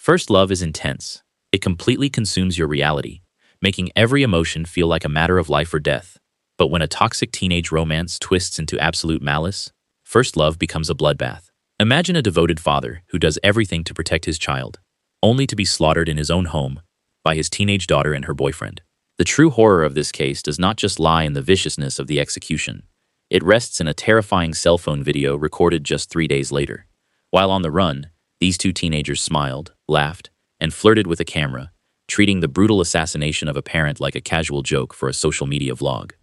First love is intense. It completely consumes your reality, making every emotion feel like a matter of life or death. But when a toxic teenage romance twists into absolute malice, first love becomes a bloodbath. Imagine a devoted father who does everything to protect his child, only to be slaughtered in his own home by his teenage daughter and her boyfriend. The true horror of this case does not just lie in the viciousness of the execution. It rests in a terrifying cell phone video recorded just 3 days later. While on the run, these two teenagers smiled, laughed, and flirted with a camera, treating the brutal assassination of a parent like a casual joke for a social media vlog.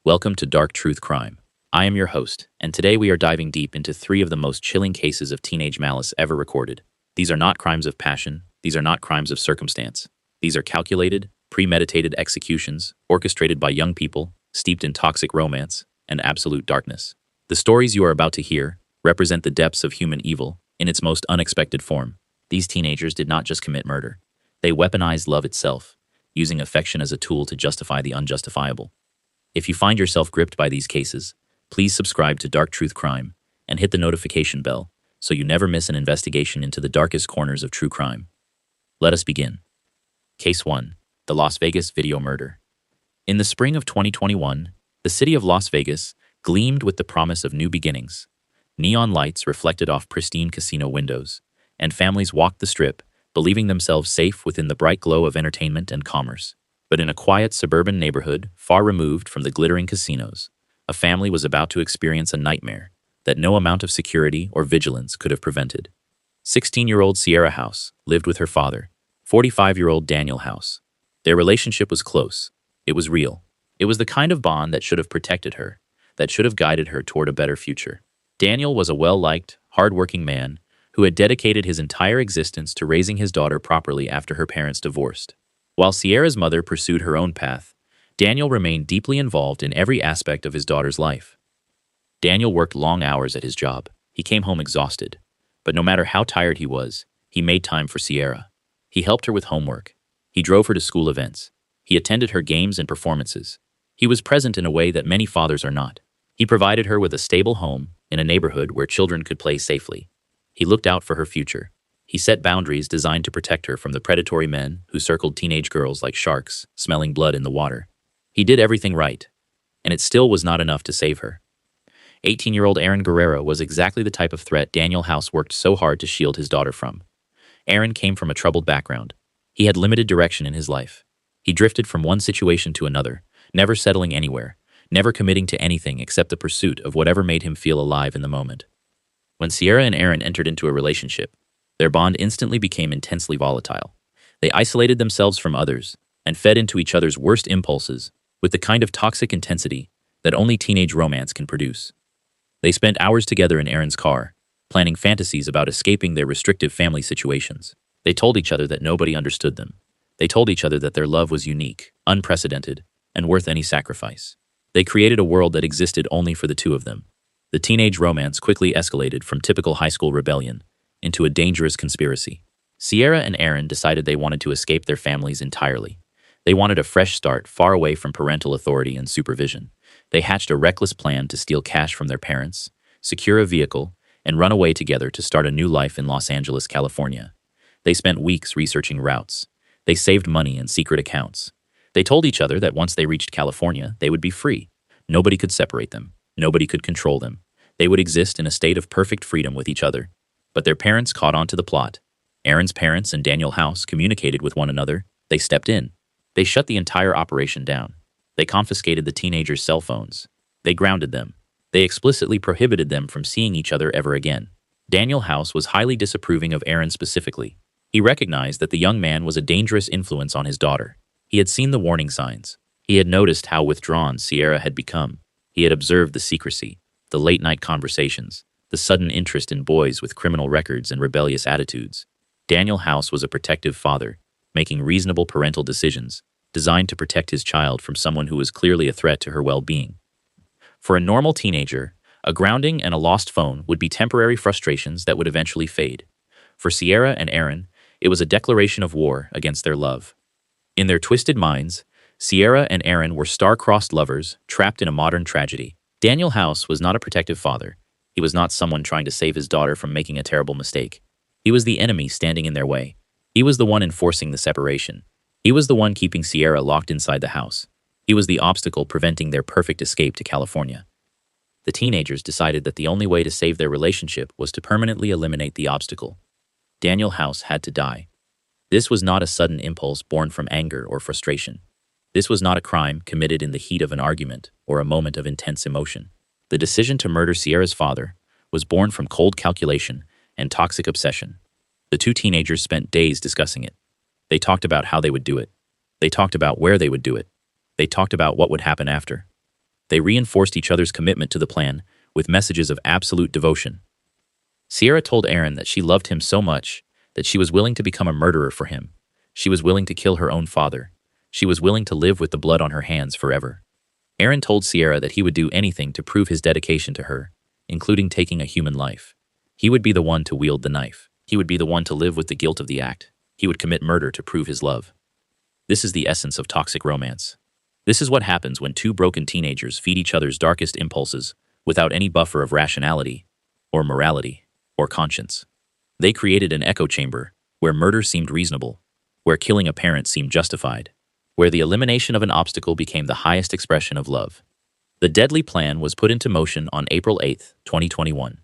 Welcome to Dark Truth Crime. I am your host, and today we are diving deep into 3 of the most chilling cases of teenage malice ever recorded. These are not crimes of passion. These are not crimes of circumstance. These are calculated, premeditated executions orchestrated by young people, steeped in toxic romance and absolute darkness. The stories you are about to hear represent the depths of human evil in its most unexpected form. These teenagers did not just commit murder. They weaponized love itself, using affection as a tool to justify the unjustifiable. If you find yourself gripped by these cases, please subscribe to Dark Truth Crime and hit the notification bell so you never miss an investigation into the darkest corners of true crime. Let us begin. Case 1. The Las Vegas Video Murder. In the spring of 2021, the city of Las Vegas gleamed with the promise of new beginnings. Neon lights reflected off pristine casino windows, and families walked the strip, believing themselves safe within the bright glow of entertainment and commerce. But in a quiet suburban neighborhood, far removed from the glittering casinos, a family was about to experience a nightmare that no amount of security or vigilance could have prevented. 16-year-old Sierra House lived with her father, 45-year-old Daniel House. Their relationship was close. It was real. It was the kind of bond that should have protected her, that should have guided her toward a better future. Daniel was a well-liked, hard-working man who had dedicated his entire existence to raising his daughter properly after her parents divorced. While Sierra's mother pursued her own path, Daniel remained deeply involved in every aspect of his daughter's life. Daniel worked long hours at his job. He came home exhausted, but no matter how tired he was, he made time for Sierra. He helped her with homework. He drove her to school events. He attended her games and performances. He was present in a way that many fathers are not. He provided her with a stable home in a neighborhood where children could play safely. He looked out for her future. He set boundaries designed to protect her from the predatory men who circled teenage girls like sharks, smelling blood in the water. He did everything right, and it still was not enough to save her. 18-year-old Aaron Guerrero was exactly the type of threat Daniel House worked so hard to shield his daughter from. Aaron came from a troubled background. He had limited direction in his life. He drifted from one situation to another, never settling anywhere, never committing to anything except the pursuit of whatever made him feel alive in the moment. When Sierra and Aaron entered into a relationship, their bond instantly became intensely volatile. They isolated themselves from others and fed into each other's worst impulses with the kind of toxic intensity that only teenage romance can produce. They spent hours together in Aaron's car, planning fantasies about escaping their restrictive family situations. They told each other that nobody understood them. They told each other that their love was unique, unprecedented, and worth any sacrifice. They created a world that existed only for the two of them. The teenage romance quickly escalated from typical high school rebellion into a dangerous conspiracy. Sierra and Aaron decided they wanted to escape their families entirely. They wanted a fresh start far away from parental authority and supervision. They hatched a reckless plan to steal cash from their parents, secure a vehicle, and run away together to start a new life in Los Angeles, California. They spent weeks researching routes. They saved money in secret accounts. They told each other that once they reached California, they would be free. Nobody could separate them. Nobody could control them. They would exist in a state of perfect freedom with each other. But their parents caught on to the plot. Aaron's parents and Daniel House communicated with one another. They stepped in. They shut the entire operation down. They confiscated the teenagers' cell phones. They grounded them. They explicitly prohibited them from seeing each other ever again. Daniel House was highly disapproving of Aaron specifically. He recognized that the young man was a dangerous influence on his daughter. He had seen the warning signs. He had noticed how withdrawn Sierra had become. He had observed the secrecy, the late-night conversations, the sudden interest in boys with criminal records and rebellious attitudes. Daniel House was a protective father, making reasonable parental decisions, designed to protect his child from someone who was clearly a threat to her well-being. For a normal teenager, a grounding and a lost phone would be temporary frustrations that would eventually fade. For Sierra and Aaron, it was a declaration of war against their love. In their twisted minds, Sierra and Aaron were star-crossed lovers trapped in a modern tragedy. Daniel House was not a protective father. He was not someone trying to save his daughter from making a terrible mistake. He was the enemy standing in their way. He was the one enforcing the separation. He was the one keeping Sierra locked inside the house. He was the obstacle preventing their perfect escape to California. The teenagers decided that the only way to save their relationship was to permanently eliminate the obstacle. Daniel House had to die. This was not a sudden impulse born from anger or frustration. This was not a crime committed in the heat of an argument or a moment of intense emotion. The decision to murder Sierra's father was born from cold calculation and toxic obsession. The two teenagers spent days discussing it. They talked about how they would do it. They talked about where they would do it. They talked about what would happen after. They reinforced each other's commitment to the plan with messages of absolute devotion. Sierra told Erin that she loved him so much that she was willing to become a murderer for him. She was willing to kill her own father. She was willing to live with the blood on her hands forever. Erin told Sierra that he would do anything to prove his dedication to her, including taking a human life. He would be the one to wield the knife. He would be the one to live with the guilt of the act. He would commit murder to prove his love. This is the essence of toxic romance. This is what happens when two broken teenagers feed each other's darkest impulses without any buffer of rationality, or morality, or conscience. They created an echo chamber where murder seemed reasonable, where killing a parent seemed justified, where the elimination of an obstacle became the highest expression of love. The deadly plan was put into motion on April 8, 2021.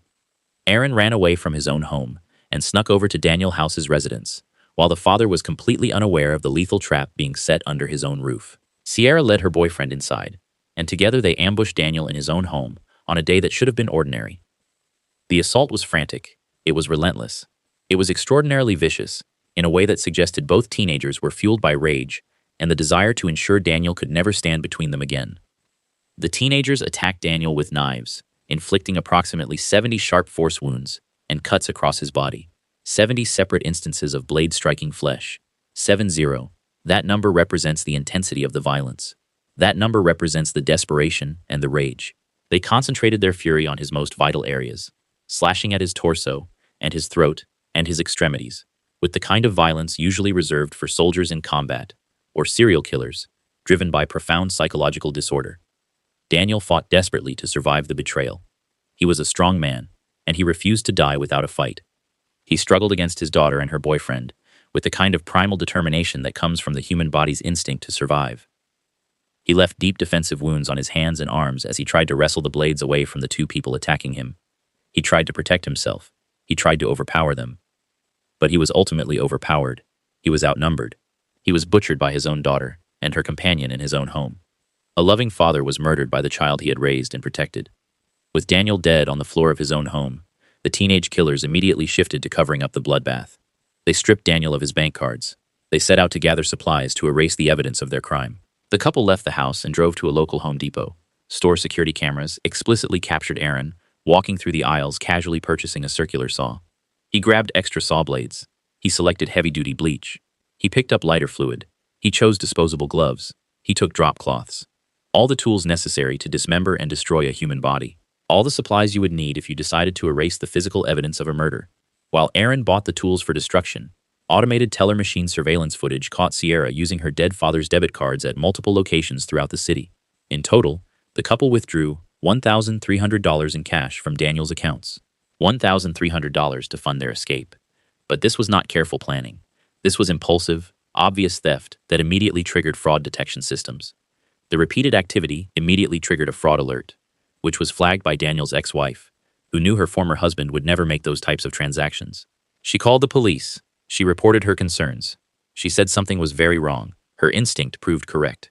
Erin ran away from his own home and snuck over to Daniel House's residence, while the father was completely unaware of the lethal trap being set under his own roof. Sierra led her boyfriend inside, and together they ambushed Daniel in his own home on a day that should have been ordinary. The assault was frantic. It was relentless. It was extraordinarily vicious, in a way that suggested both teenagers were fueled by rage and the desire to ensure Daniel could never stand between them again. The teenagers attacked Daniel with knives, inflicting approximately 70 sharp force wounds and cuts across his body. 70 separate instances of blades striking flesh. 70. That number represents the intensity of the violence. That number represents the desperation and the rage. They concentrated their fury on his most vital areas, slashing at his torso and his throat and his extremities, with the kind of violence usually reserved for soldiers in combat or serial killers, driven by profound psychological disorder. Daniel fought desperately to survive the betrayal. He was a strong man, and he refused to die without a fight. He struggled against his daughter and her boyfriend with the kind of primal determination that comes from the human body's instinct to survive. He left deep defensive wounds on his hands and arms as he tried to wrestle the blades away from the two people attacking him. He tried to protect himself. He tried to overpower them. But he was ultimately overpowered. He was outnumbered. He was butchered by his own daughter and her companion in his own home. A loving father was murdered by the child he had raised and protected. With Daniel dead on the floor of his own home, the teenage killers immediately shifted to covering up the bloodbath. They stripped Daniel of his bank cards. They set out to gather supplies to erase the evidence of their crime. The couple left the house and drove to a local Home Depot. Store security cameras explicitly captured Erin walking through the aisles casually purchasing a circular saw. He grabbed extra saw blades. He selected heavy-duty bleach. He picked up lighter fluid. He chose disposable gloves. He took drop cloths. All the tools necessary to dismember and destroy a human body. All the supplies you would need if you decided to erase the physical evidence of a murder. While Erin bought the tools for destruction, automated teller machine surveillance footage caught Sierra using her dead father's debit cards at multiple locations throughout the city. In total, the couple withdrew $1,300 in cash from Daniel's accounts. $1,300 to fund their escape. But this was not careful planning. This was impulsive, obvious theft that immediately triggered fraud detection systems. The repeated activity immediately triggered a fraud alert, which was flagged by Daniel's ex-wife, who knew her former husband would never make those types of transactions. She called the police. She reported her concerns. She said something was very wrong. Her instinct proved correct.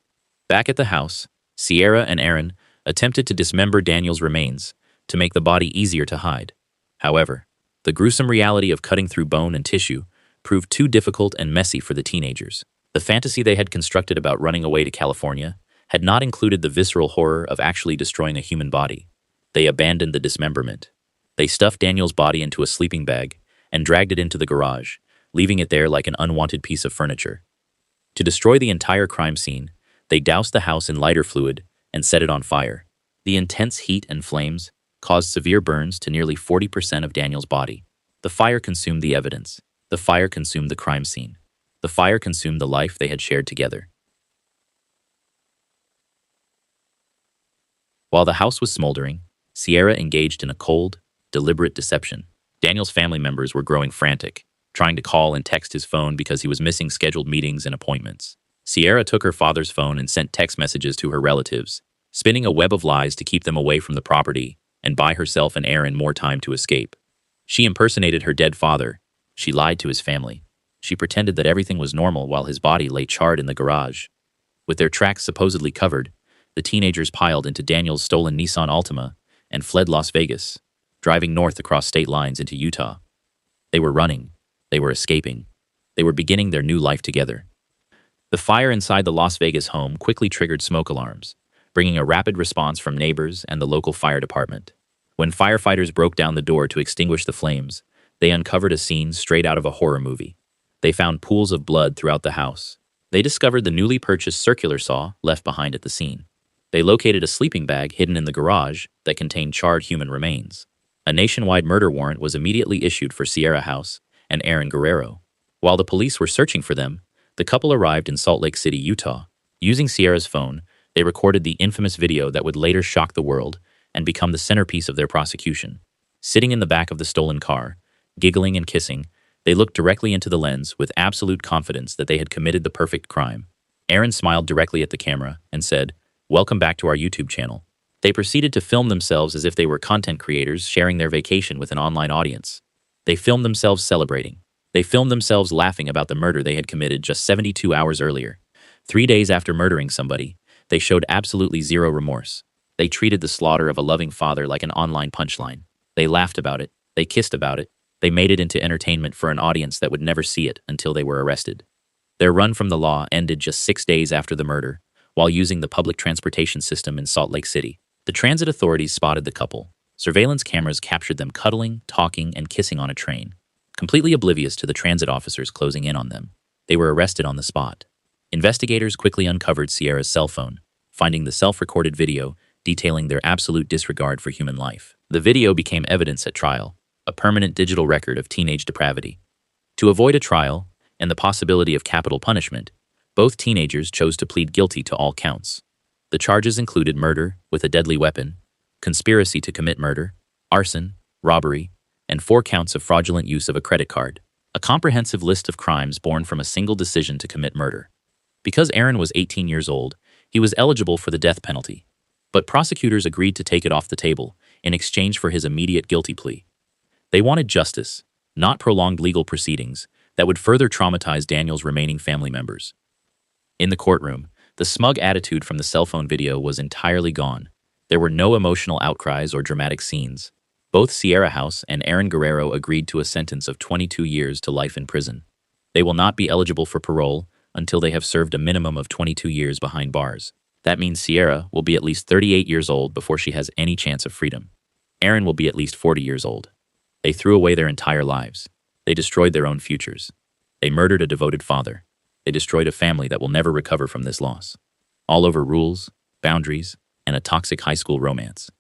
Back at the house, Sierra and Erin attempted to dismember Daniel's remains to make the body easier to hide. However, the gruesome reality of cutting through bone and tissue proved too difficult and messy for the teenagers. The fantasy they had constructed about running away to California had not included the visceral horror of actually destroying a human body. They abandoned the dismemberment. They stuffed Daniel's body into a sleeping bag and dragged it into the garage, leaving it there like an unwanted piece of furniture. To destroy the entire crime scene, they doused the house in lighter fluid and set it on fire. The intense heat and flames caused severe burns to nearly 40% of Daniel's body. The fire consumed the evidence. The fire consumed the crime scene. The fire consumed the life they had shared together. While the house was smoldering, Sierra engaged in a cold, deliberate deception. Daniel's family members were growing frantic. trying to call and text his phone because he was missing scheduled meetings and appointments. Sierra took her father's phone and sent text messages to her relatives, spinning a web of lies to keep them away from the property and buy herself and Erin more time to escape. She impersonated her dead father. She lied to his family. She pretended that everything was normal while his body lay charred in the garage. With their tracks supposedly covered, the teenagers piled into Daniel's stolen Nissan Altima and fled Las Vegas, driving north across state lines into Utah. They were running. They were escaping. They were beginning their new life together. The fire inside the Las Vegas home quickly triggered smoke alarms, bringing a rapid response from neighbors and the local fire department. When firefighters broke down the door to extinguish the flames, they uncovered a scene straight out of a horror movie. They found pools of blood throughout the house. They discovered the newly purchased circular saw left behind at the scene. They located a sleeping bag hidden in the garage that contained charred human remains. A nationwide murder warrant was immediately issued for Sierra House and Aaron Guerrero. While the police were searching for them, the couple arrived in Salt Lake City, Utah. Using Sierra's phone, they recorded the infamous video that would later shock the world and become the centerpiece of their prosecution. Sitting in the back of the stolen car, giggling and kissing, they looked directly into the lens with absolute confidence that they had committed the perfect crime. Aaron smiled directly at the camera and said, "Welcome back to our YouTube channel." They proceeded to film themselves as if they were content creators sharing their vacation with an online audience. They filmed themselves celebrating. They filmed themselves laughing about the murder they had committed just 72 hours earlier. 3 days after murdering somebody, they showed absolutely zero remorse. They treated the slaughter of a loving father like an online punchline. They laughed about it. They kissed about it. They made it into entertainment for an audience that would never see it until they were arrested. Their run from the law ended just 6 days after the murder, while using the public transportation system in Salt Lake City. The transit authorities spotted the couple. Surveillance cameras captured them cuddling, talking, and kissing on a train. Completely oblivious to the transit officers closing in on them, they were arrested on the spot. Investigators quickly uncovered Sierra's cell phone, finding the self-recorded video detailing their absolute disregard for human life. The video became evidence at trial, a permanent digital record of teenage depravity. To avoid a trial and the possibility of capital punishment, both teenagers chose to plead guilty to all counts. The charges included murder with a deadly weapon, conspiracy to commit murder, arson, robbery, and 4 counts of fraudulent use of a credit card, a comprehensive list of crimes born from a single decision to commit murder. Because Aaron was 18 years old, he was eligible for the death penalty, but prosecutors agreed to take it off the table in exchange for his immediate guilty plea. They wanted justice, not prolonged legal proceedings that would further traumatize Daniel's remaining family members. In the courtroom, the smug attitude from the cell phone video was entirely gone. There were no emotional outcries or dramatic scenes. Both Sierra House and Aaron Guerrero agreed to a sentence of 22 years to life in prison. They will not be eligible for parole until they have served a minimum of 22 years behind bars. That means Sierra will be at least 38 years old before she has any chance of freedom. Aaron will be at least 40 years old. They threw away their entire lives. They destroyed their own futures. They murdered a devoted father. They destroyed a family that will never recover from this loss. All over rules, boundaries, and a toxic high school romance.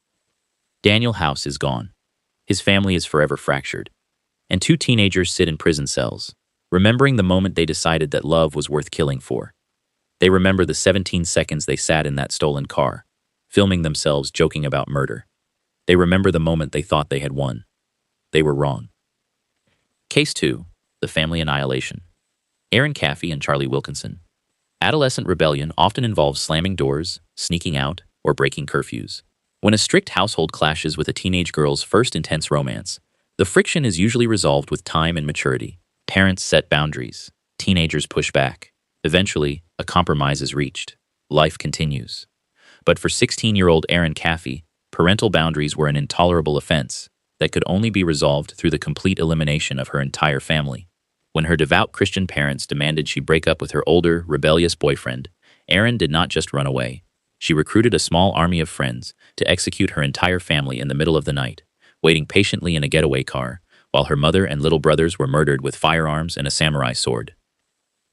Daniel House is gone. His family is forever fractured. And 2 teenagers sit in prison cells, remembering the moment they decided that love was worth killing for. They remember the 17 seconds they sat in that stolen car, filming themselves joking about murder. They remember the moment they thought they had won. They were wrong. Case 2. The Family Annihilation. Erin Caffy and Charlie Wilkinson. Adolescent rebellion often involves slamming doors, sneaking out, or breaking curfews. When a strict household clashes with a teenage girl's first intense romance, the friction is usually resolved with time and maturity. Parents set boundaries. Teenagers push back. Eventually, a compromise is reached. Life continues. But for 16-year-old Erin Caffy, parental boundaries were an intolerable offense that could only be resolved through the complete elimination of her entire family. When her devout Christian parents demanded she break up with her older, rebellious boyfriend, Erin did not just run away. She recruited a small army of friends to execute her entire family in the middle of the night, waiting patiently in a getaway car, while her mother and little brothers were murdered with firearms and a samurai sword.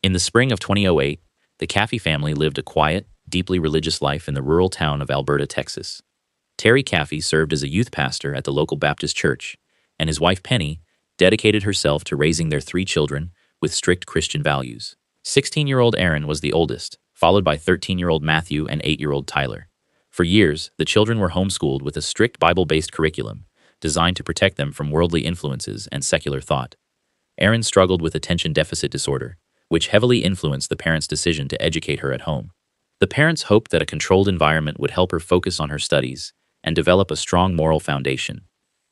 In the spring of 2008, the Caffy family lived a quiet, deeply religious life in the rural town of Alberta, Texas. Terry Caffy served as a youth pastor at the local Baptist church, and his wife Penny dedicated herself to raising their 3 children with strict Christian values. 16-year-old Erin was the oldest, followed by 13-year-old Matthew and 8-year-old Tyler. For years, the children were homeschooled with a strict Bible-based curriculum designed to protect them from worldly influences and secular thought. Erin struggled with attention deficit disorder, which heavily influenced the parents' decision to educate her at home. The parents hoped that a controlled environment would help her focus on her studies and develop a strong moral foundation.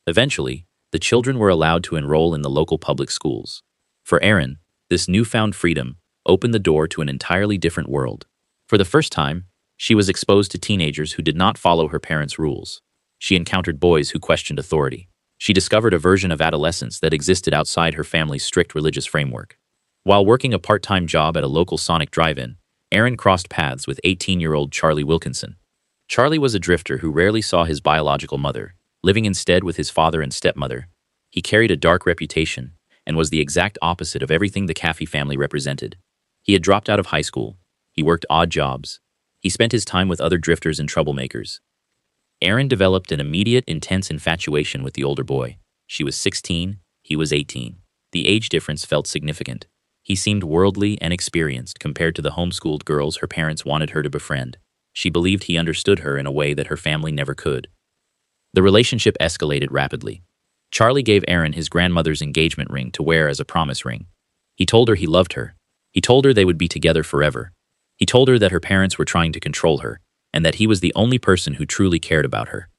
Eventually, the children were allowed to enroll in the local public schools. For Erin, this newfound freedom opened the door to an entirely different world. For the first time, she was exposed to teenagers who did not follow her parents' rules. She encountered boys who questioned authority. She discovered a version of adolescence that existed outside her family's strict religious framework. While working a part-time job at a local Sonic drive-in, Erin crossed paths with 18-year-old Charlie Wilkinson. Charlie was a drifter who rarely saw his biological mother, living instead with his father and stepmother. He carried a dark reputation and was the exact opposite of everything the Caffy family represented. He had dropped out of high school. He worked odd jobs. He spent his time with other drifters and troublemakers. Erin developed an immediate, intense infatuation with the older boy. She was 16, he was 18. The age difference felt significant. He seemed worldly and experienced compared to the homeschooled girls her parents wanted her to befriend. She believed he understood her in a way that her family never could. The relationship escalated rapidly. Charlie gave Erin his grandmother's engagement ring to wear as a promise ring. He told her he loved her. He told her they would be together forever. He told her that her parents were trying to control her, and that he was the only person who truly cared about her.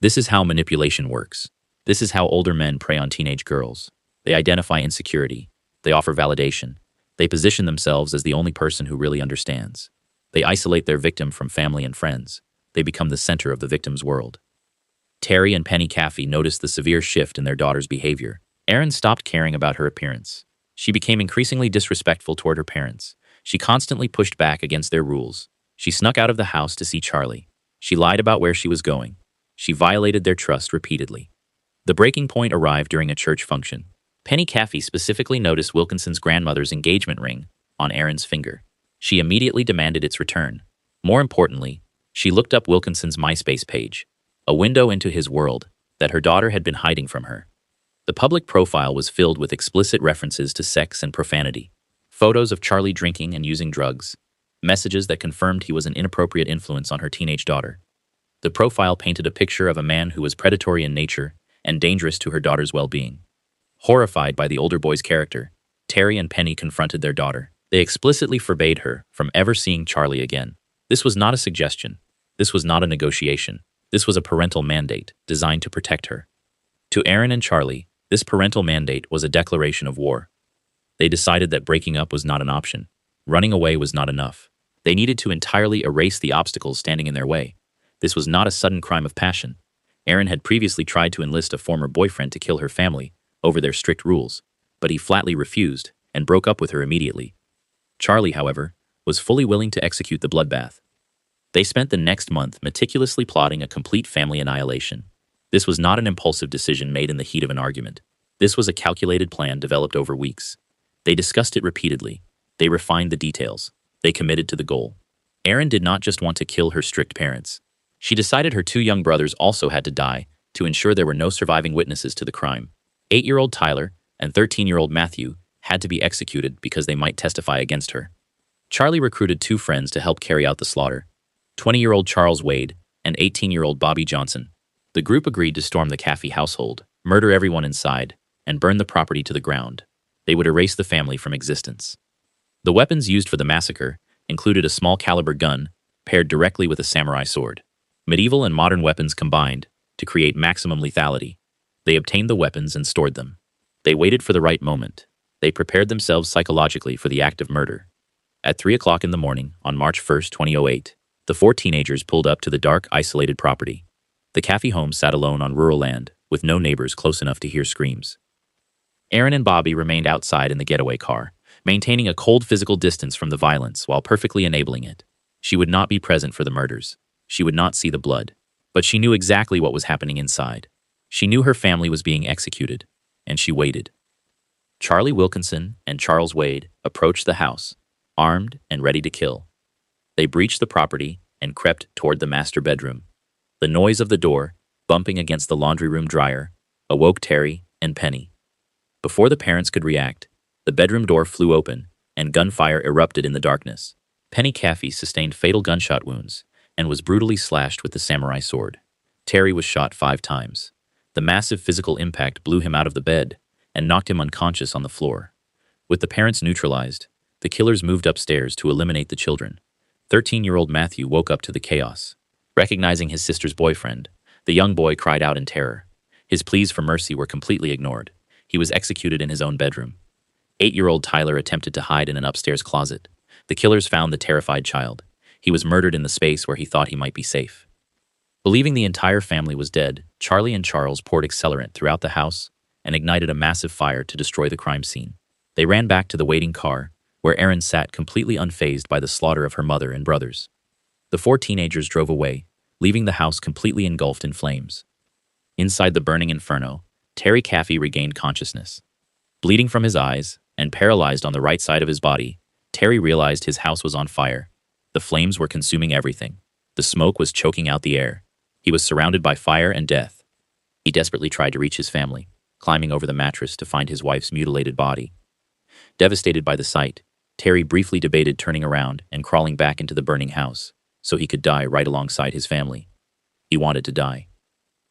This is how manipulation works. This is how older men prey on teenage girls. They identify insecurity. They offer validation. They position themselves as the only person who really understands. They isolate their victim from family and friends. They become the center of the victim's world. Terry and Penny Caffy noticed the severe shift in their daughter's behavior. Erin stopped caring about her appearance. She became increasingly disrespectful toward her parents. She constantly pushed back against their rules. She snuck out of the house to see Charlie. She lied about where she was going. She violated their trust repeatedly. The breaking point arrived during a church function. Penny Caffy specifically noticed Wilkinson's grandmother's engagement ring on Erin's finger. She immediately demanded its return. More importantly, she looked up Wilkinson's MySpace page, a window into his world that her daughter had been hiding from her. The public profile was filled with explicit references to sex and profanity, photos of Charlie drinking and using drugs, messages that confirmed he was an inappropriate influence on her teenage daughter. The profile painted a picture of a man who was predatory in nature and dangerous to her daughter's well-being. Horrified by the older boy's character, Terry and Penny confronted their daughter. They explicitly forbade her from ever seeing Charlie again. This was not a suggestion. This was not a negotiation. This was a parental mandate designed to protect her. To Erin and Charlie, this parental mandate was a declaration of war. They decided that breaking up was not an option. Running away was not enough. They needed to entirely erase the obstacles standing in their way. This was not a sudden crime of passion. Erin had previously tried to enlist a former boyfriend to kill her family over their strict rules, but he flatly refused and broke up with her immediately. Charlie, however, was fully willing to execute the bloodbath. They spent the next month meticulously plotting a complete family annihilation. This was not an impulsive decision made in the heat of an argument. This was a calculated plan developed over weeks. They discussed it repeatedly. They refined the details. They committed to the goal. Erin did not just want to kill her strict parents. She decided her two young brothers also had to die to ensure there were no surviving witnesses to the crime. 8-year-old Tyler and 13-year-old Matthew had to be executed because they might testify against her. Charlie recruited 2 friends to help carry out the slaughter, 20-year-old Charles Wade and 18-year-old Bobby Johnson. The group agreed to storm the Caffy household, murder everyone inside, and burn the property to the ground. They would erase the family from existence. The weapons used for the massacre included a small-caliber gun paired directly with a samurai sword. Medieval and modern weapons combined to create maximum lethality. They obtained the weapons and stored them. They waited for the right moment. They prepared themselves psychologically for the act of murder. At 3 o'clock in the morning, on March 1, 2008, the 4 teenagers pulled up to the dark, isolated property. The Caffy home sat alone on rural land, with no neighbors close enough to hear screams. Erin and Bobby remained outside in the getaway car, maintaining a cold physical distance from the violence while perfectly enabling it. She would not be present for the murders. She would not see the blood. But she knew exactly what was happening inside. She knew her family was being executed, and she waited. Charlie Wilkinson and Charles Wade approached the house, armed and ready to kill. They breached the property and crept toward the master bedroom. The noise of the door, bumping against the laundry room dryer, awoke Terry and Penny. Before the parents could react, the bedroom door flew open and gunfire erupted in the darkness. Penny Caffy sustained fatal gunshot wounds and was brutally slashed with the samurai sword. Terry was shot 5 times. The massive physical impact blew him out of the bed, and knocked him unconscious on the floor. With the parents neutralized, the killers moved upstairs to eliminate the children. 13-year-old Matthew woke up to the chaos. Recognizing his sister's boyfriend, the young boy cried out in terror. His pleas for mercy were completely ignored. He was executed in his own bedroom. 8-year-old Tyler attempted to hide in an upstairs closet. The killers found the terrified child. He was murdered in the space where he thought he might be safe. Believing the entire family was dead, Charlie and Charles poured accelerant throughout the house and ignited a massive fire to destroy the crime scene. They ran back to the waiting car, where Erin sat completely unfazed by the slaughter of her mother and brothers. The 4 teenagers drove away, leaving the house completely engulfed in flames. Inside the burning inferno, Terry Caffey regained consciousness. Bleeding from his eyes and paralyzed on the right side of his body, Terry realized his house was on fire. The flames were consuming everything. The smoke was choking out the air. He was surrounded by fire and death. He desperately tried to reach his family, climbing over the mattress to find his wife's mutilated body. Devastated by the sight, Terry briefly debated turning around and crawling back into the burning house so he could die right alongside his family. He wanted to die.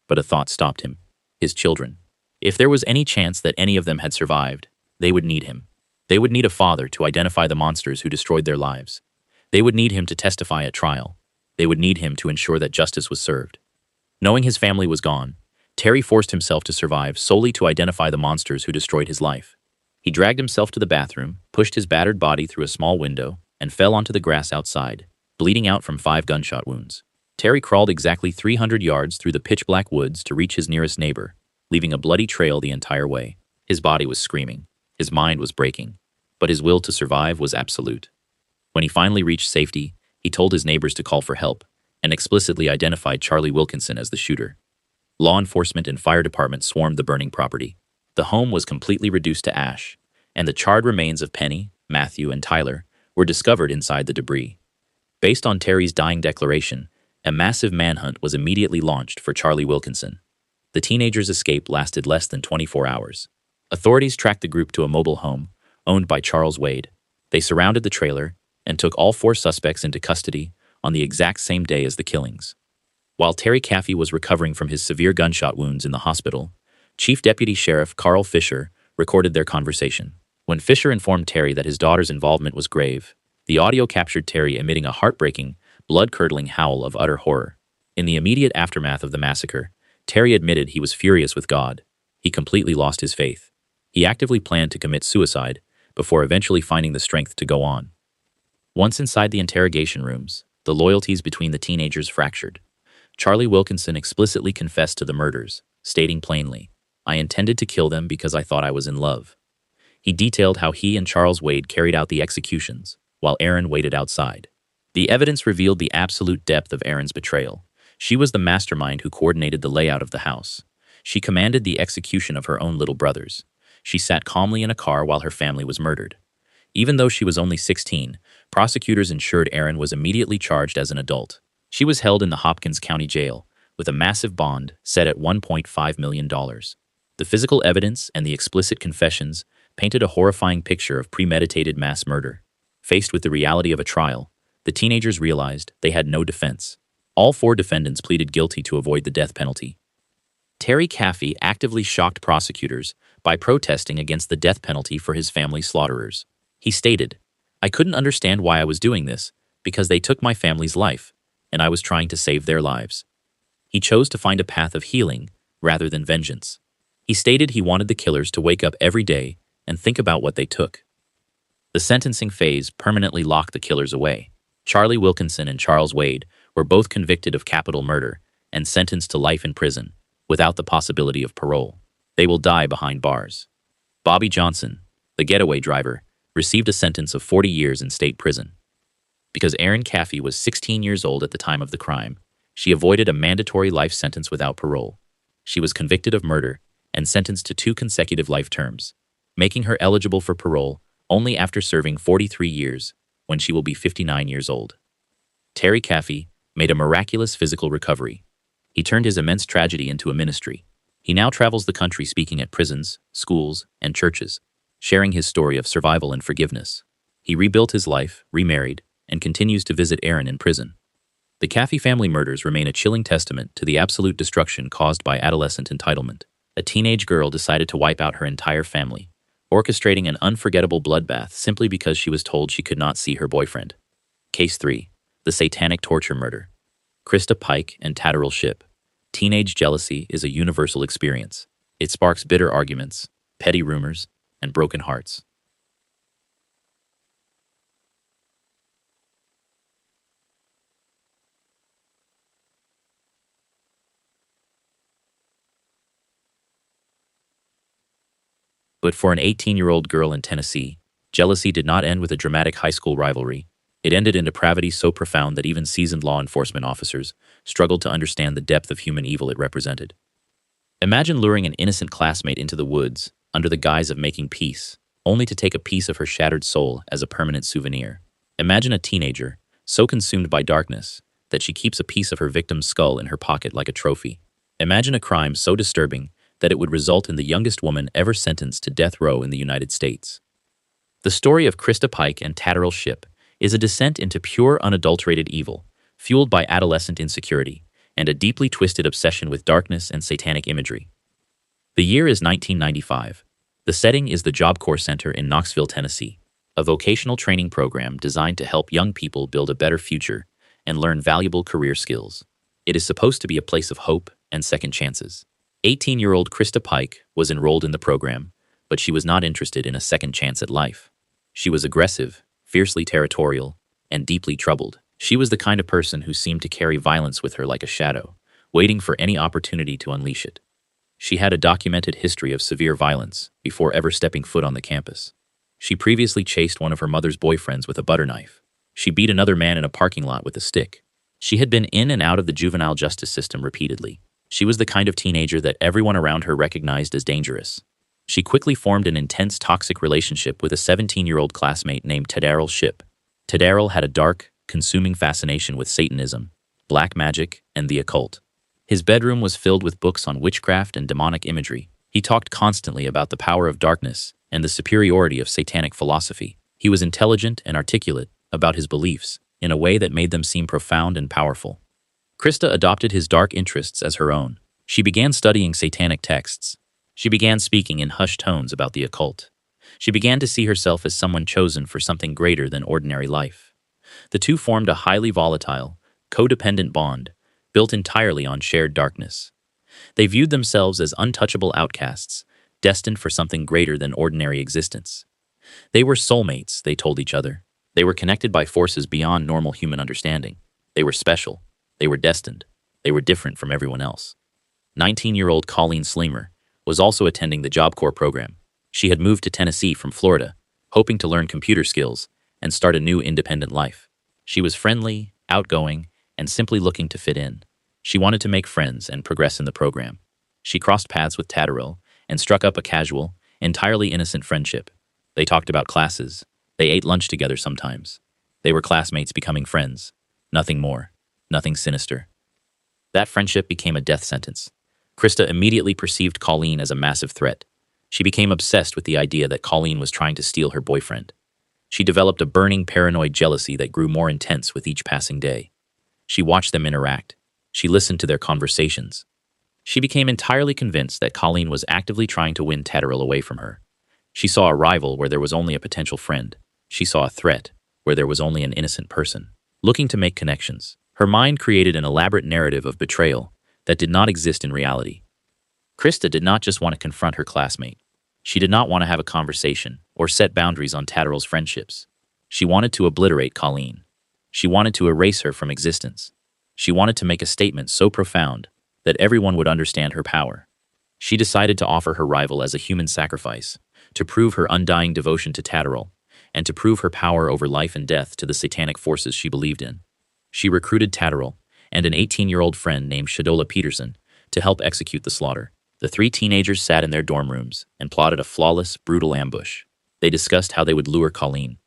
But a thought stopped him. His children. If there was any chance that any of them had survived, they would need him. They would need a father to identify the monsters who destroyed their lives. They would need him to testify at trial. They would need him to ensure that justice was served. Knowing his family was gone, Terry forced himself to survive solely to identify the monsters who destroyed his life. He dragged himself to the bathroom, pushed his battered body through a small window, and fell onto the grass outside, bleeding out from 5 gunshot wounds. Terry crawled exactly 300 yards through the pitch-black woods to reach his nearest neighbor, leaving a bloody trail the entire way. His body was screaming. His mind was breaking. But his will to survive was absolute. When he finally reached safety, he told his neighbors to call for help and explicitly identified Charlie Wilkinson as the shooter. Law enforcement and fire departments swarmed the burning property. The home was completely reduced to ash, and the charred remains of Penny, Matthew, and Tyler were discovered inside the debris. Based on Terry's dying declaration, a massive manhunt was immediately launched for Charlie Wilkinson. The teenager's escape lasted less than 24 hours. Authorities tracked the group to a mobile home owned by Charles Wade. They surrounded the trailer and took all 4 suspects into custody on the exact same day as the killings. While Terry Caffey was recovering from his severe gunshot wounds in the hospital, Chief Deputy Sheriff Carl Fisher recorded their conversation. When Fisher informed Terry that his daughter's involvement was grave, the audio captured Terry emitting a heartbreaking, blood-curdling howl of utter horror. In the immediate aftermath of the massacre, Terry admitted he was furious with God. He completely lost his faith. He actively planned to commit suicide before eventually finding the strength to go on. Once inside the interrogation rooms, the loyalties between the teenagers fractured. Charlie Wilkinson explicitly confessed to the murders, stating plainly, "I intended to kill them because I thought I was in love." He detailed how he and Charles Wade carried out the executions, while Erin waited outside. The evidence revealed the absolute depth of Erin's betrayal. She was the mastermind who coordinated the layout of the house. She commanded the execution of her own little brothers. She sat calmly in a car while her family was murdered. Even though she was only 16, prosecutors ensured Erin was immediately charged as an adult. She was held in the Hopkins County Jail, with a massive bond set at $1.5 million. The physical evidence and the explicit confessions painted a horrifying picture of premeditated mass murder. Faced with the reality of a trial, the teenagers realized they had no defense. All 4 defendants pleaded guilty to avoid the death penalty. Terry Caffey actively shocked prosecutors by protesting against the death penalty for his family's slaughterers. He stated, "I couldn't understand why I was doing this, because they took my family's life, and I was trying to save their lives." He chose to find a path of healing rather than vengeance. He stated he wanted the killers to wake up every day and think about what they took. The sentencing phase permanently locked the killers away. Charlie Wilkinson and Charles Wade were both convicted of capital murder and sentenced to life in prison, without the possibility of parole. They will die behind bars. Bobby Johnson, the getaway driver, received a sentence of 40 years in state prison. Because Erin Caffey was 16 years old at the time of the crime, she avoided a mandatory life sentence without parole. She was convicted of murder and sentenced to 2 consecutive life terms, making her eligible for parole only after serving 43 years, when she will be 59 years old. Terry Caffey made a miraculous physical recovery. He turned his immense tragedy into a ministry. He now travels the country speaking at prisons, schools, and churches, sharing his story of survival and forgiveness. He rebuilt his life, remarried, and continues to visit Erin in prison. The Caffey family murders remain a chilling testament to the absolute destruction caused by adolescent entitlement. A teenage girl decided to wipe out her entire family, orchestrating an unforgettable bloodbath simply because she was told she could not see her boyfriend. Case 3. The Satanic Torture Murder. Christa Pike and Tadaryl Shipp. Teenage jealousy is a universal experience. It sparks bitter arguments, petty rumors, and broken hearts. But for an 18-year-old girl in Tennessee, jealousy did not end with a dramatic high school rivalry. It ended in depravity so profound that even seasoned law enforcement officers struggled to understand the depth of human evil it represented. Imagine luring an innocent classmate into the woods under the guise of making peace, only to take a piece of her shattered soul as a permanent souvenir. Imagine a teenager so consumed by darkness that she keeps a piece of her victim's skull in her pocket like a trophy. Imagine a crime so disturbing that it would result in the youngest woman ever sentenced to death row in the United States. The story of Christa Pike and Tadaryl Shipp is a descent into pure, unadulterated evil, fueled by adolescent insecurity and a deeply twisted obsession with darkness and satanic imagery. The year is 1995. The setting is the Job Corps Center in Knoxville, Tennessee, a vocational training program designed to help young people build a better future and learn valuable career skills. It is supposed to be a place of hope and second chances. 18-year-old Christa Pike was enrolled in the program, but she was not interested in a second chance at life. She was aggressive, fiercely territorial, and deeply troubled. She was the kind of person who seemed to carry violence with her like a shadow, waiting for any opportunity to unleash it. She had a documented history of severe violence before ever stepping foot on the campus. She previously chased one of her mother's boyfriends with a butter knife. She beat another man in a parking lot with a stick. She had been in and out of the juvenile justice system repeatedly. She was the kind of teenager that everyone around her recognized as dangerous. She quickly formed an intense toxic relationship with a 17-year-old classmate named Tadaryl Shipp. Tadaryl had a dark, consuming fascination with Satanism, black magic, and the occult. His bedroom was filled with books on witchcraft and demonic imagery. He talked constantly about the power of darkness and the superiority of satanic philosophy. He was intelligent and articulate about his beliefs in a way that made them seem profound and powerful. Christa adopted his dark interests as her own. She began studying satanic texts. She began speaking in hushed tones about the occult. She began to see herself as someone chosen for something greater than ordinary life. The two formed a highly volatile, codependent bond, built entirely on shared darkness. They viewed themselves as untouchable outcasts, destined for something greater than ordinary existence. They were soulmates, they told each other. They were connected by forces beyond normal human understanding. They were special. They were destined. They were different from everyone else. 19-year-old Colleen Slemur was also attending the Job Corps program. She had moved to Tennessee from Florida, hoping to learn computer skills and start a new independent life. She was friendly, outgoing, and simply looking to fit in. She wanted to make friends and progress in the program. She crossed paths with Tadaryl and struck up a casual, entirely innocent friendship. They talked about classes. They ate lunch together sometimes. They were classmates becoming friends. Nothing more. Nothing sinister. That friendship became a death sentence. Christa immediately perceived Colleen as a massive threat. She became obsessed with the idea that Colleen was trying to steal her boyfriend. She developed a burning paranoid jealousy that grew more intense with each passing day. She watched them interact. She listened to their conversations. She became entirely convinced that Colleen was actively trying to win Tadaryl away from her. She saw a rival where there was only a potential friend. She saw a threat where there was only an innocent person, looking to make connections. Her mind created an elaborate narrative of betrayal that did not exist in reality. Christa did not just want to confront her classmate. She did not want to have a conversation or set boundaries on Tadaryl's friendships. She wanted to obliterate Colleen. She wanted to erase her from existence. She wanted to make a statement so profound that everyone would understand her power. She decided to offer her rival as a human sacrifice, to prove her undying devotion to Tadaryl, and to prove her power over life and death to the satanic forces she believed in. She recruited Tadaryl and an 18-year-old friend named Shadola Peterson to help execute the slaughter. The three teenagers sat in their dorm rooms and plotted a flawless, brutal ambush. They discussed how they would lure Colleen.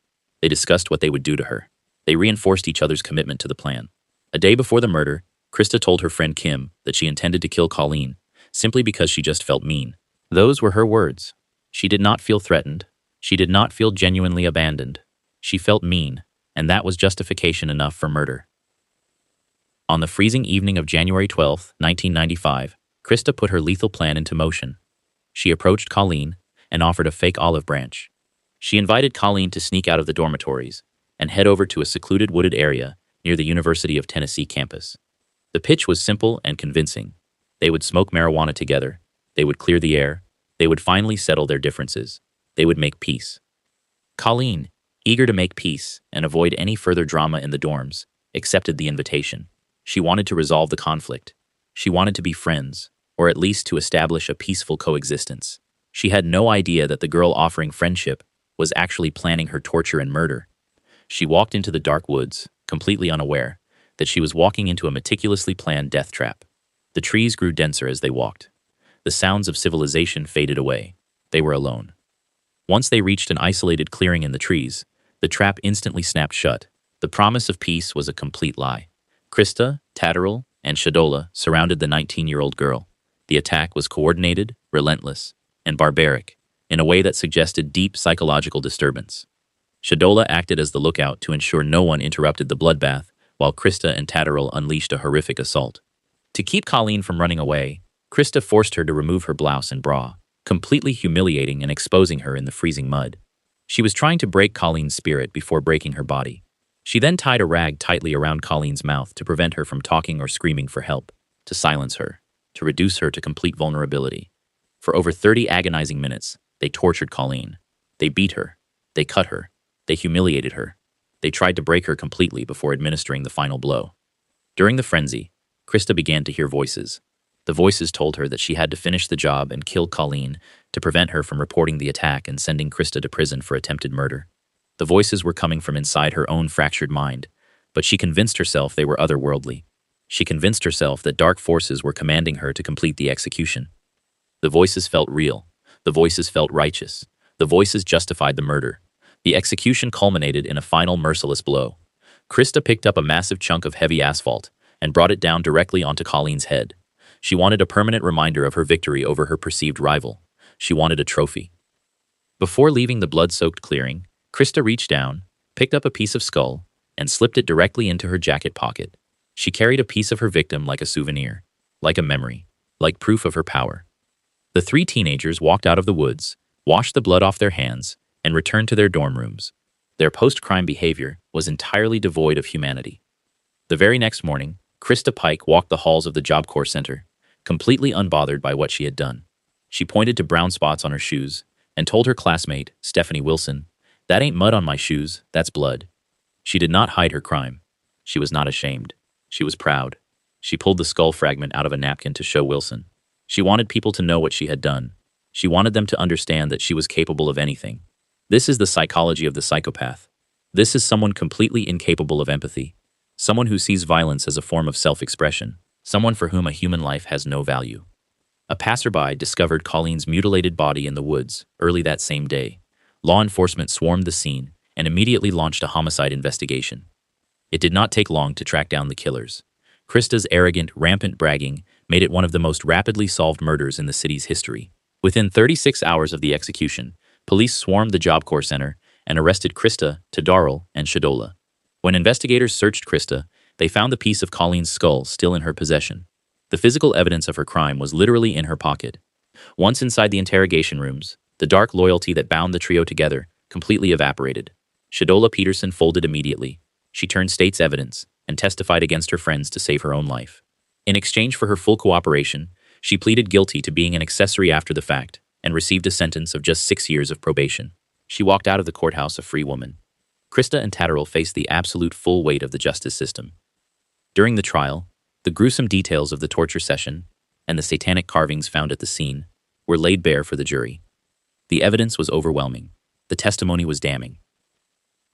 They discussed what they would do to her. They reinforced each other's commitment to the plan. A day before the murder, Christa told her friend Kim that she intended to kill Colleen simply because she just felt mean. Those were her words. She did not feel threatened. She did not feel genuinely abandoned. She felt mean, and that was justification enough for murder. On the freezing evening of January 12, 1995, Christa put her lethal plan into motion. She approached Colleen and offered a fake olive branch. She invited Colleen to sneak out of the dormitories and head over to a secluded wooded area near the University of Tennessee campus. The pitch was simple and convincing. They would smoke marijuana together. They would clear the air. They would finally settle their differences. They would make peace. Colleen, eager to make peace and avoid any further drama in the dorms, accepted the invitation. She wanted to resolve the conflict. She wanted to be friends, or at least to establish a peaceful coexistence. She had no idea that the girl offering friendship was actually planning her torture and murder. She walked into the dark woods, completely unaware that she was walking into a meticulously planned death trap. The trees grew denser as they walked. The sounds of civilization faded away. They were alone. Once they reached an isolated clearing in the trees, the trap instantly snapped shut. The promise of peace was a complete lie. Christa, Tadaryl, and Shadola surrounded the 19-year-old girl. The attack was coordinated, relentless, and barbaric, in a way that suggested deep psychological disturbance. Shadola acted as the lookout to ensure no one interrupted the bloodbath, while Christa and Tadaryl unleashed a horrific assault. To keep Colleen from running away, Christa forced her to remove her blouse and bra, completely humiliating and exposing her in the freezing mud. She was trying to break Colleen's spirit before breaking her body. She then tied a rag tightly around Colleen's mouth to prevent her from talking or screaming for help, to silence her, to reduce her to complete vulnerability. For over 30 agonizing minutes, they tortured Colleen. They beat her. They cut her. They humiliated her. They tried to break her completely before administering the final blow. During the frenzy, Christa began to hear voices. The voices told her that she had to finish the job and kill Colleen to prevent her from reporting the attack and sending Christa to prison for attempted murder. The voices were coming from inside her own fractured mind, but she convinced herself they were otherworldly. She convinced herself that dark forces were commanding her to complete the execution. The voices felt real. The voices felt righteous. The voices justified the murder. The execution culminated in a final merciless blow. Christa picked up a massive chunk of heavy asphalt and brought it down directly onto Colleen's head. She wanted a permanent reminder of her victory over her perceived rival. She wanted a trophy. Before leaving the blood-soaked clearing, Christa reached down, picked up a piece of skull, and slipped it directly into her jacket pocket. She carried a piece of her victim like a souvenir, like a memory, like proof of her power. The three teenagers walked out of the woods, washed the blood off their hands, and returned to their dorm rooms. Their post-crime behavior was entirely devoid of humanity. The very next morning, Christa Pike walked the halls of the Job Corps Center, completely unbothered by what she had done. She pointed to brown spots on her shoes and told her classmate, Stephanie Wilson, "That ain't mud on my shoes, that's blood." She did not hide her crime. She was not ashamed. She was proud. She pulled the skull fragment out of a napkin to show Wilson. She wanted people to know what she had done. She wanted them to understand that she was capable of anything. This is the psychology of the psychopath. This is someone completely incapable of empathy. Someone who sees violence as a form of self-expression. Someone for whom a human life has no value. A passerby discovered Colleen's mutilated body in the woods early that same day. Law enforcement swarmed the scene and immediately launched a homicide investigation. It did not take long to track down the killers. Christa's arrogant, rampant bragging made it one of the most rapidly solved murders in the city's history. Within 36 hours of the execution, police swarmed the Job Corps Center and arrested Christa, Tadaryl, and Shadola. When investigators searched Christa, they found the piece of Colleen's skull still in her possession. The physical evidence of her crime was literally in her pocket. Once inside the interrogation rooms, the dark loyalty that bound the trio together completely evaporated. Shadola Peterson folded immediately. She turned state's evidence and testified against her friends to save her own life. In exchange for her full cooperation, she pleaded guilty to being an accessory after the fact and received a sentence of just 6 years of probation. She walked out of the courthouse a free woman. Christa and Tadaryl faced the absolute full weight of the justice system. During the trial, the gruesome details of the torture session and the satanic carvings found at the scene were laid bare for the jury. The evidence was overwhelming. The testimony was damning.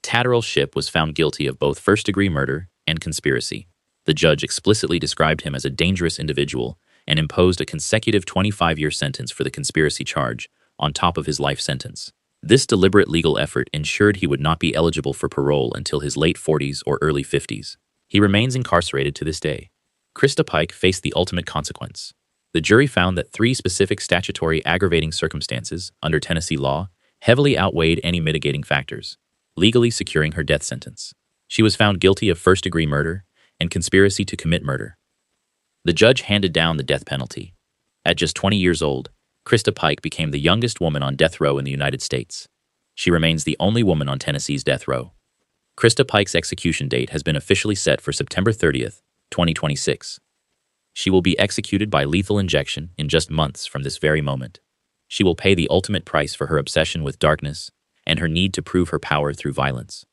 Tadaryl Shipp was found guilty of both first-degree murder and conspiracy. The judge explicitly described him as a dangerous individual and imposed a consecutive 25-year sentence for the conspiracy charge on top of his life sentence. This deliberate legal effort ensured he would not be eligible for parole until his late 40s or early 50s. He remains incarcerated to this day. Christa Pike faced the ultimate consequence. The jury found that 3 specific statutory aggravating circumstances under Tennessee law heavily outweighed any mitigating factors, legally securing her death sentence. She was found guilty of first-degree murder and conspiracy to commit murder. The judge handed down the death penalty. At just 20 years old, Christa Pike became the youngest woman on death row in the United States. She remains the only woman on Tennessee's death row. Christa Pike's execution date has been officially set for September 30th, 2026. She will be executed by lethal injection in just months from this very moment. She will pay the ultimate price for her obsession with darkness and her need to prove her power through violence.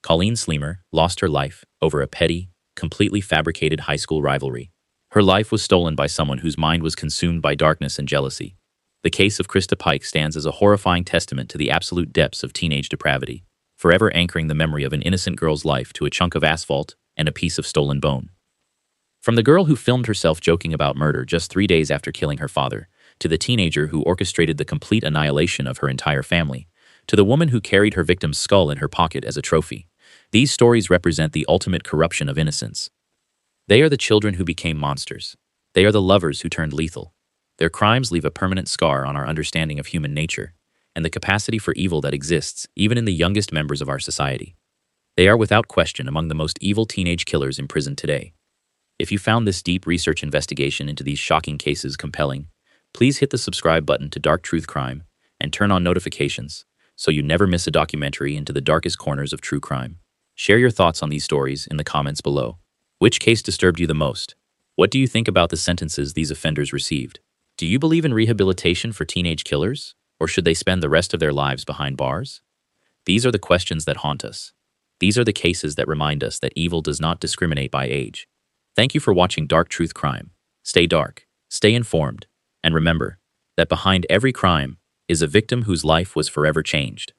Colleen Slemur lost her life over a petty, completely fabricated high school rivalry. Her life was stolen by someone whose mind was consumed by darkness and jealousy. The case of Christa Pike stands as a horrifying testament to the absolute depths of teenage depravity, forever anchoring the memory of an innocent girl's life to a chunk of asphalt and a piece of stolen bone. From the girl who filmed herself joking about murder just 3 days after killing her father, to the teenager who orchestrated the complete annihilation of her entire family, to the woman who carried her victim's skull in her pocket as a trophy, these stories represent the ultimate corruption of innocence. They are the children who became monsters. They are the lovers who turned lethal. Their crimes leave a permanent scar on our understanding of human nature and the capacity for evil that exists even in the youngest members of our society. They are without question among the most evil teenage killers imprisoned today. If you found this deep research investigation into these shocking cases compelling, please hit the subscribe button to Dark Truth Crime and turn on notifications so you never miss a documentary into the darkest corners of true crime. Share your thoughts on these stories in the comments below. Which case disturbed you the most? What do you think about the sentences these offenders received? Do you believe in rehabilitation for teenage killers, or should they spend the rest of their lives behind bars? These are the questions that haunt us. These are the cases that remind us that evil does not discriminate by age. Thank you for watching Dark Truth Crime. Stay dark, stay informed, and remember that behind every crime is a victim whose life was forever changed.